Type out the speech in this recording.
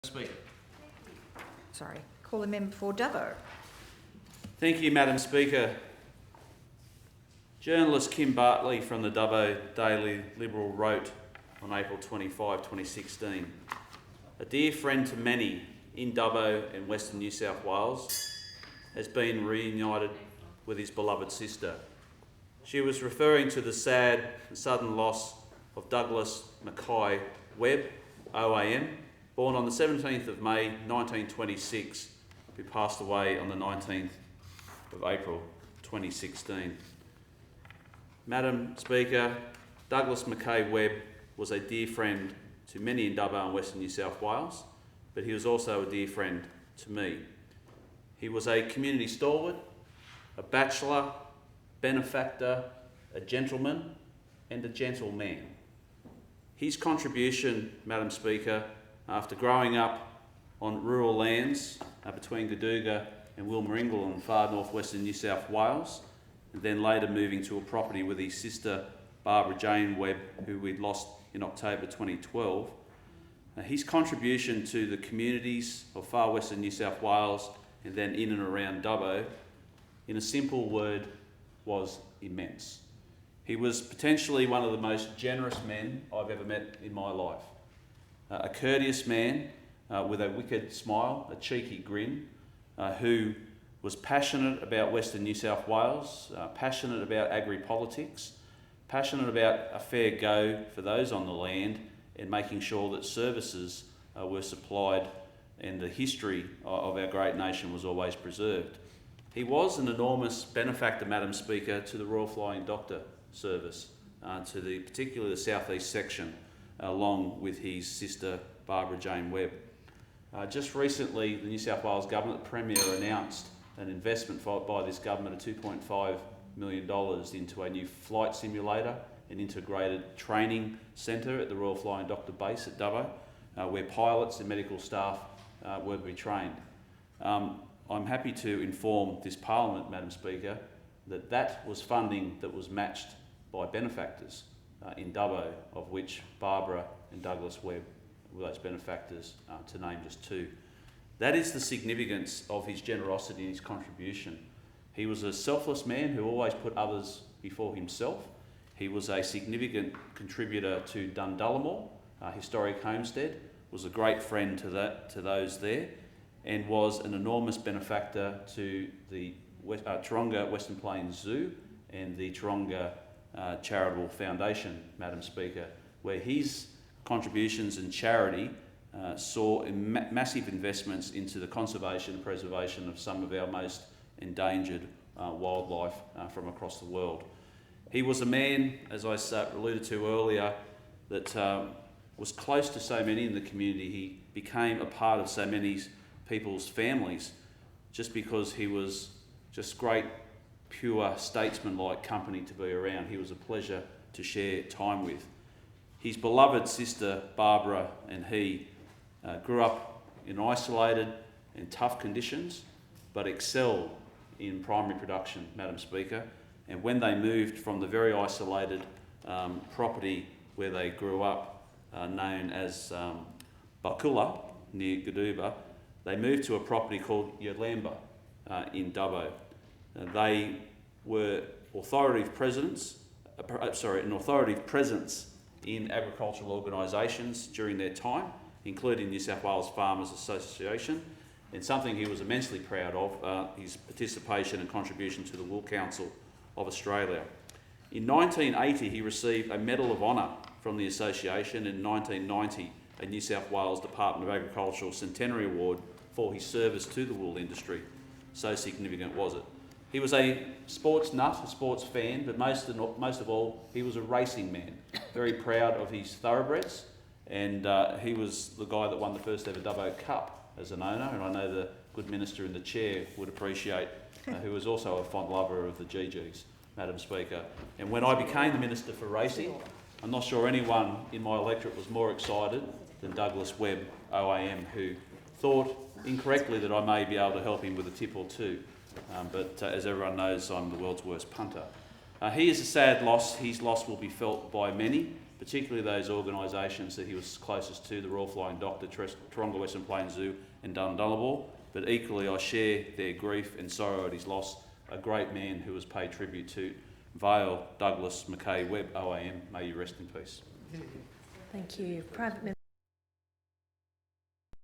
Speaker. Sorry, call the member for Dubbo. Thank you, Madam Speaker. Journalist Kim Bartley from the Dubbo Daily Liberal wrote on April 25, 2016, "A dear friend to many in Dubbo and Western New South Wales has been reunited with his beloved sister." She was referring to the sad and sudden loss of Douglas Mackay Webb, OAM, born on the 17th of May 1926, who passed away on the 19th of April 2016. Madam Speaker, Douglas Mackay Webb was a dear friend to many in Dubbo and Western New South Wales, but he was also a dear friend to me. He was a community stalwart, a bachelor, benefactor, a gentleman and a gentleman. His contribution, Madam Speaker, after growing up on rural lands between Gaduga and Wilmaringal in far northwestern New South Wales, and then later moving to a property with his sister Barbara Jane Webb, who we'd lost in October 2012, his contribution to the communities of far western New South Wales and then in and around Dubbo, in a simple word, was immense. He was potentially one of the most generous men I've ever met in my life. A courteous man with a wicked smile, a cheeky grin, who was passionate about Western New South Wales, passionate about agri-politics, passionate about a fair go for those on the land and making sure that services were supplied and the history of our great nation was always preserved. He was an enormous benefactor, Madam Speaker, to the Royal Flying Doctor Service, particularly the southeast section, along with his sister Barbara Jane Webb. Just recently, the New South Wales Government, the Premier, announced an investment by this government of $2.5 million into a new flight simulator and integrated training centre at the Royal Flying Doctor Base at Dubbo, where pilots and medical staff were to be trained. I'm happy to inform this Parliament, Madam Speaker, that was funding that was matched by benefactors in Dubbo, of which Barbara and Douglas Webb were those benefactors, to name just two. That is the significance of his generosity and his contribution. He was a selfless man who always put others before himself. He was a significant contributor to Dundullamore, historic homestead, was a great friend to those there, and was an enormous benefactor to the Taronga Western Plains Zoo and the Taronga Charitable Foundation, Madam Speaker, where his contributions and charity saw massive investments into the conservation and preservation of some of our most endangered wildlife from across the world. He was a man, as I alluded to earlier, that was close to so many in the community. He became a part of so many people's families just because he was just great, pure, statesman-like company to be around. He was a pleasure to share time with. His beloved sister Barbara and he grew up in isolated and tough conditions, but excelled in primary production, Madam Speaker. And when they moved from the very isolated property where they grew up, known as Bakula, near Gaduba, they moved to a property called Yolamba in Dubbo. They were an authoritative presence in agricultural organisations during their time, including New South Wales Farmers Association, and something he was immensely proud of, his participation and contribution to the Wool Council of Australia. In 1980, he received a Medal of Honour from the association. In 1990, a New South Wales Department of Agricultural Centenary Award for his service to the wool industry. So significant was it. He was a sports nut, a sports fan, but most of all, he was a racing man, very proud of his thoroughbreds, and he was the guy that won the first ever Dubbo Cup as an owner, and I know the good minister in the chair would appreciate, who was also a fond lover of the GGs, Madam Speaker. And when I became the Minister for Racing, I'm not sure anyone in my electorate was more excited than Douglas Webb, OAM, who thought incorrectly that I may be able to help him with a tip or two. But as everyone knows, I'm the world's worst punter. He is a sad loss. His loss will be felt by many, particularly those organisations that he was closest to, the Royal Flying Doctor, Taronga Western Plains Zoo and Dundalabo. But equally, I share their grief and sorrow at his loss, a great man who was paid tribute to. Vale Douglas Mackay Webb OAM, may you rest in peace. Thank you. Private member.